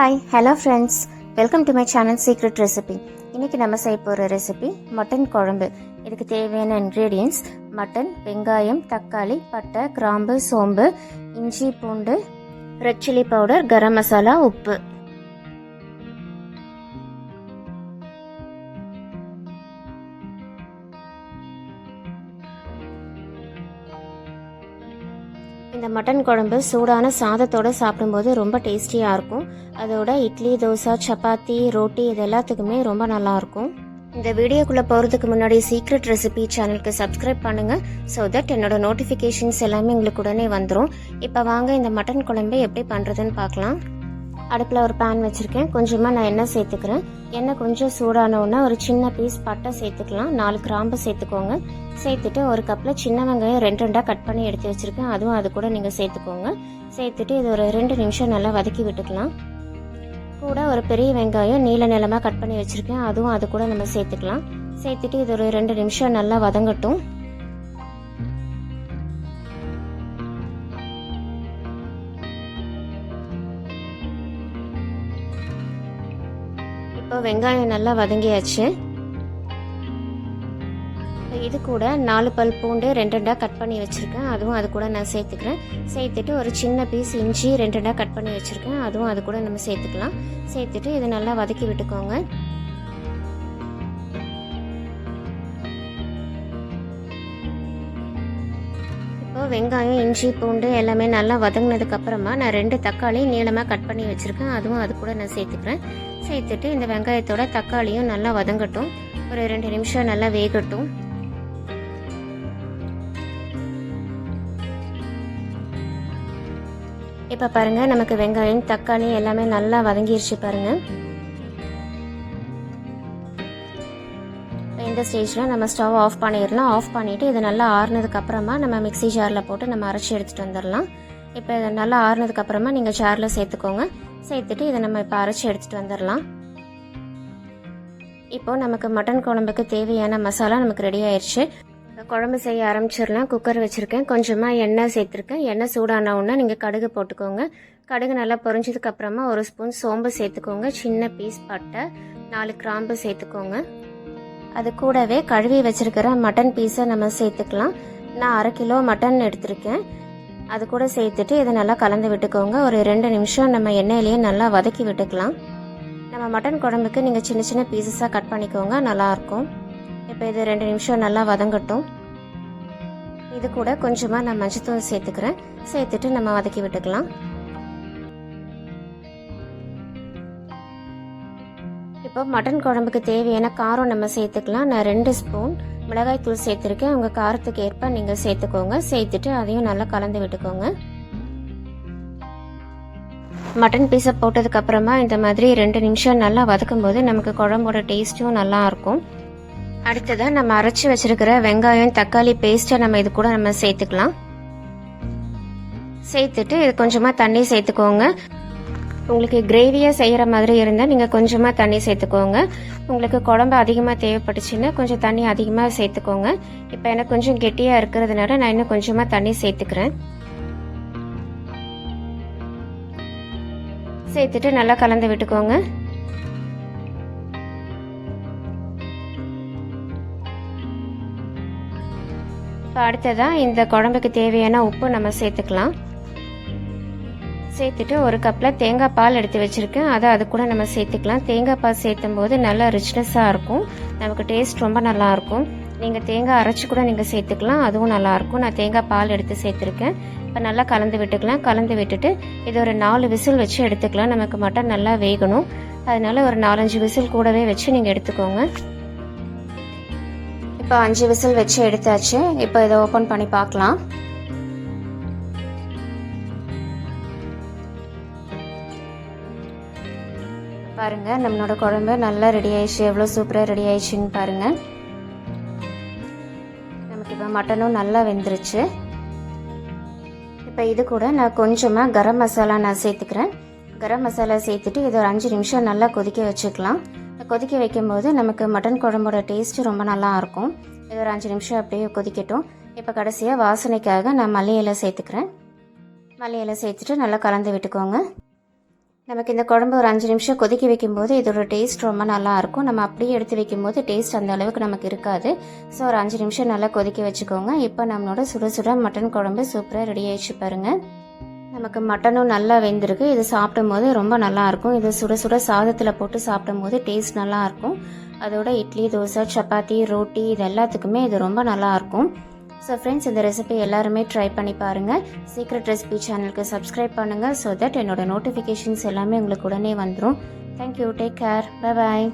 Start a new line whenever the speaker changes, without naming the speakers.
Hi hello friends, welcome to my channel secret recipe. இன்றைக்கி நம்ம செய்ய போகிற ரெசிபி மட்டன் குழம்பு. இதுக்கு தேவையான இன்க்ரீடியன்ட்ஸ் மட்டன், வெங்காயம், தக்காளி, பட்டை, கிராம்பு, சோம்பு, இஞ்சி, பூண்டு, red chilli powder, garam masala, உப்பு. இந்த மட்டன் குழம்பு சூடான சாதத்தோடு சாப்பிடும்போது ரொம்ப டேஸ்டியாக இருக்கும். அதோட இட்லி, தோசை, சப்பாத்தி, ரோட்டி இது எல்லாத்துக்குமே ரொம்ப நல்லாயிருக்கும். இந்த வீடியோக்குள்ளே போகிறதுக்கு முன்னாடி சீக்ரெட் ரெசிபி சேனலுக்கு சப்ஸ்கிரைப் பண்ணுங்கள். ஸோ தட் என்னோட நோட்டிஃபிகேஷன்ஸ் எல்லாமே உங்களுக்கு உடனே வந்துடும். இப்போ வாங்க இந்த மட்டன் குழம்பு எப்படி பண்ணுறதுன்னு பார்க்கலாம். அடுப்பில் ஒரு பேன் வச்சுருக்கேன். கொஞ்சமாக நான் எண்ணெய் சேர்த்துக்கிறேன். எண்ணெய் கொஞ்சம் சூடானோன்னா ஒரு சின்ன பீஸ் பட்டை சேர்த்துக்கலாம். 4 கிராம்பு சேர்த்துக்கோங்க. சேர்த்துட்டு ஒரு கப்பில் சின்ன வெங்காயம் 2 கட் பண்ணி எடுத்து வச்சுருக்கேன். அதுவும் அது கூட நீங்கள் சேர்த்துக்கோங்க. சேர்த்துட்டு இது ஒரு 2 நிமிஷம் நல்லா வதக்கி விட்டுக்கலாம். கூட ஒரு பெரிய வெங்காயம் நீல நிலமாக கட் பண்ணி வச்சுருக்கேன். அதுவும் அது கூட நம்ம சேர்த்துக்கலாம். சேர்த்துட்டு இது ஒரு 2 நிமிஷம் நல்லா வதங்கட்டும். இப்போ வெங்காயம் நல்லா வதங்கியாச்சு. இது கூட 4 பல் பூண்டு 2 கட் பண்ணி வச்சுருக்கேன். அதுவும் அது கூட நான் சேர்த்துக்கிறேன். சேர்த்துட்டு ஒரு சின்ன பீஸ் இஞ்சி 2 கட் பண்ணி வச்சுருக்கேன். அதுவும் அது கூட நம்ம சேர்த்துக்கலாம். சேர்த்துட்டு இது நல்லா வதக்கி விட்டுக்கோங்க. இப்போ வெங்காயம், இஞ்சி, பூண்டு எல்லாமே நல்லா வதங்கினதுக்கு அப்புறமா நான் 2 தக்காளி நீளமாக கட் பண்ணி வச்சுருக்கேன். அதுவும் அது கூட நான் சேர்த்துக்கிறேன். சேர்த்துட்டு இந்த வெங்காயத்தோட தக்காளியும் நல்லா வதங்கட்டும். ஒரு 2 நிமிஷம் நல்லா வேகட்டும். இப்போ பாருங்கள், நமக்கு வெங்காயம், தக்காளி எல்லாமே நல்லா வதங்கிருச்சு பாருங்கள். இந்த ஸ்டேஜில் நம்ம ஸ்டவ் ஆஃப் பண்ணிடலாம். ஆஃப் பண்ணிவிட்டு இது நல்லா ஆறுனதுக்கு அப்புறமா நம்ம மிக்ஸி ஜாரில் போட்டு நம்ம அரைச்சி எடுத்துகிட்டு வந்துடலாம். இப்போ இதை நல்லா ஆறுனதுக்கு அப்புறமா நீங்கள் ஜாரில் சேர்த்துக்கோங்க. சேர்த்துட்டு இதை நம்ம இப்போ அரைச்சி எடுத்துகிட்டு வந்துடலாம். இப்போ நமக்கு மட்டன் குழம்புக்கு தேவையான மசாலா நமக்கு ரெடி ஆயிடுச்சு. குழம்பு செய்ய ஆரம்பிச்சிடலாம். குக்கர் வச்சுருக்கேன். கொஞ்சமாக எண்ணெய் சேர்த்துருக்கேன். எண்ணெய் சூடான உடனே நீங்கள் கடுகு போட்டுக்கோங்க. கடுகு நல்லா பொரிஞ்சதுக்கு அப்புறமா ஒரு ஸ்பூன் சோம்பு சேர்த்துக்கோங்க. சின்ன பீஸ் பட்டை, 4 கிராம்பு சேர்த்துக்கோங்க. அது கூடவே கழுவி வச்சிருக்கிற மட்டன் பீஸை நம்ம சேர்த்துக்கலாம். நான் 1/2 கிலோ மட்டன் எடுத்திருக்கேன். அது கூட சேர்த்துட்டு இதை நல்லா கலந்து விட்டுக்கோங்க. ஒரு 2 நிமிஷம் நம்ம எண்ணெயிலேயே நல்லா வதக்கி விட்டுக்கலாம். நம்ம மட்டன் குழம்புக்கு நீங்கள் சின்ன சின்ன பீசஸாக கட் பண்ணிக்கோங்க, நல்லாயிருக்கும். இப்போ இது 2 நிமிஷம் நல்லா வதங்கட்டும். இது கூட கொஞ்சமாக நான் மஞ்சத்தூள் சேர்த்துக்கிறேன். சேர்த்துட்டு நம்ம வதக்கி விட்டுக்கலாம். இப்போ மட்டன் குழம்புக்கு தேவையான காரம் நம்ம சேர்த்துக்கலாம். நான் 2 ஸ்பூன் மிளகாய் தூள் சேர்த்துருக்கேன். உங்கள் காரத்துக்கு ஏற்ப நீங்கள் சேர்த்துக்கோங்க. சேர்த்துட்டு அதையும் நல்லா கலந்து விட்டுக்கோங்க. மட்டன் பீஸை போட்டதுக்கு அப்புறமா இந்த மாதிரி 2 நிமிஷம் நல்லா வதக்கும் போது நமக்கு குழம்போட டேஸ்ட்டும் நல்லா இருக்கும். அடுத்ததாக நம்ம அரைச்சி வச்சிருக்கிற வெங்காயம், தக்காளி பேஸ்ட்டை நம்ம இது கூட நம்ம சேர்த்துக்கலாம். சேர்த்துட்டு இது கொஞ்சமாக தண்ணி சேர்த்துக்கோங்க. உங்களுக்கு கிரேவியாக செய்கிற மாதிரி இருந்தால் நீங்கள் கொஞ்சமாக தண்ணி சேர்த்துக்கோங்க. உங்களுக்கு குழம்பு அதிகமாக தேவைப்பட்டுச்சுன்னா கொஞ்சம் தண்ணி அதிகமாக சேர்த்துக்கோங்க. இப்போ எனக்கு கொஞ்சம் கெட்டியாக இருக்கிறதுனால நான் இன்னும் கொஞ்சமாக தண்ணி சேர்த்துக்கிறேன். சேர்த்துட்டு நல்லா கலந்து விட்டுக்கோங்க. இப்போ அடுத்ததாக இந்த குழம்புக்கு தேவையான உப்பு நம்ம சேர்த்துக்கலாம். சேர்த்துட்டு ஒரு கப்பில் தேங்காய் பால் எடுத்து வச்சுருக்கேன். அதை அது கூட நம்ம சேர்த்துக்கலாம். தேங்காய் பால் சேர்த்தும் போது நல்லா ரிச்னஸாக இருக்கும். நமக்கு டேஸ்ட் ரொம்ப நல்லாயிருக்கும். நீங்கள் தேங்காய் அரைச்சி கூட நீங்கள் சேர்த்துக்கலாம், அதுவும் நல்லாயிருக்கும். நான் தேங்காய் பால் எடுத்து சேர்த்துருக்கேன். இப்போ நல்லா கலந்து விட்டுக்கலாம். கலந்து விட்டுட்டு இது ஒரு 4 விசில் வச்சு எடுத்துக்கலாம். நமக்கு மட்டன் நல்லா வேகணும். அதனால ஒரு 4-5 விசில் கூடவே வச்சு நீங்கள் எடுத்துக்கோங்க. இப்போ 5 விசில் வச்சு எடுத்தாச்சு. இப்போ இதை ஓப்பன் பண்ணி பார்க்கலாம். பாருங்கள், நம்மளோட குழம்பு நல்லா ரெடி ஆயிடுச்சு. எவ்வளோ சூப்பராக ரெடி ஆயிடுச்சுன்னு பாருங்கள். நமக்கு இப்போ மட்டனும் நல்லா வெந்துருச்சு. இப்போ இது கூட நான் கொஞ்சமாக கரம் மசாலா நான் சேர்த்துக்கிறேன். கரம் மசாலா சேர்த்துட்டு இது ஒரு 5 நிமிஷம் நல்லா கொதிக்க வச்சுக்கலாம். கொதிக்க வைக்கும்போது நமக்கு மட்டன் குழம்போட டேஸ்ட்டு ரொம்ப நல்லா இருக்கும். இது ஒரு 5 நிமிஷம் அப்படியே கொதிக்கட்டும். இப்போ கடைசியாக வாசனைக்காக நான் மல்லி இலை சேர்த்துக்கிறேன். மல்லி இலை சேர்த்துட்டு நல்லா கலந்து விட்டுக்கோங்க. நமக்கு இந்த குழம்பு ஒரு 5 நிமிஷம் கொதிக்க வைக்கும்போது இதோட டேஸ்ட் ரொம்ப நல்லா இருக்கும். நம்ம அப்படியே எடுத்து வைக்கும்போது டேஸ்ட் அந்த அளவுக்கு நமக்கு இருக்காது. ஸோ ஒரு 5 நிமிஷம் நல்லா கொதிக்க வச்சுக்கோங்க. இப்போ நம்மளோட சுட சுட மட்டன் குழம்பு சூப்பராக ரெடி ஆயிடுச்சு பாருங்கள். நமக்கு மட்டனும் நல்லா வெந்திருக்கு. இது சாப்பிடும்போது ரொம்ப நல்லாயிருக்கும். இது சுட சுட சாதத்தில் போட்டு சாப்பிடும்போது டேஸ்ட் நல்லாயிருக்கும். அதோட இட்லி, தோசை, சப்பாத்தி, ரோட்டி இது எல்லாத்துக்குமே இது ரொம்ப நல்லாயிருக்கும். ஸோ ஃப்ரெண்ட்ஸ், இந்த ரெசிபி எல்லாருமே ட்ரை பண்ணி பாருங்கள். சீக்ரெட் ரெசிபி சேனலுக்கு சப்ஸ்கிரைப் பண்ணுங்கள். ஸோ தட் என்னோட நோட்டிஃபிகேஷன்ஸ் எல்லாமே உங்களுக்கு உடனே வந்துடும். Thank you. Take care. Bye bye.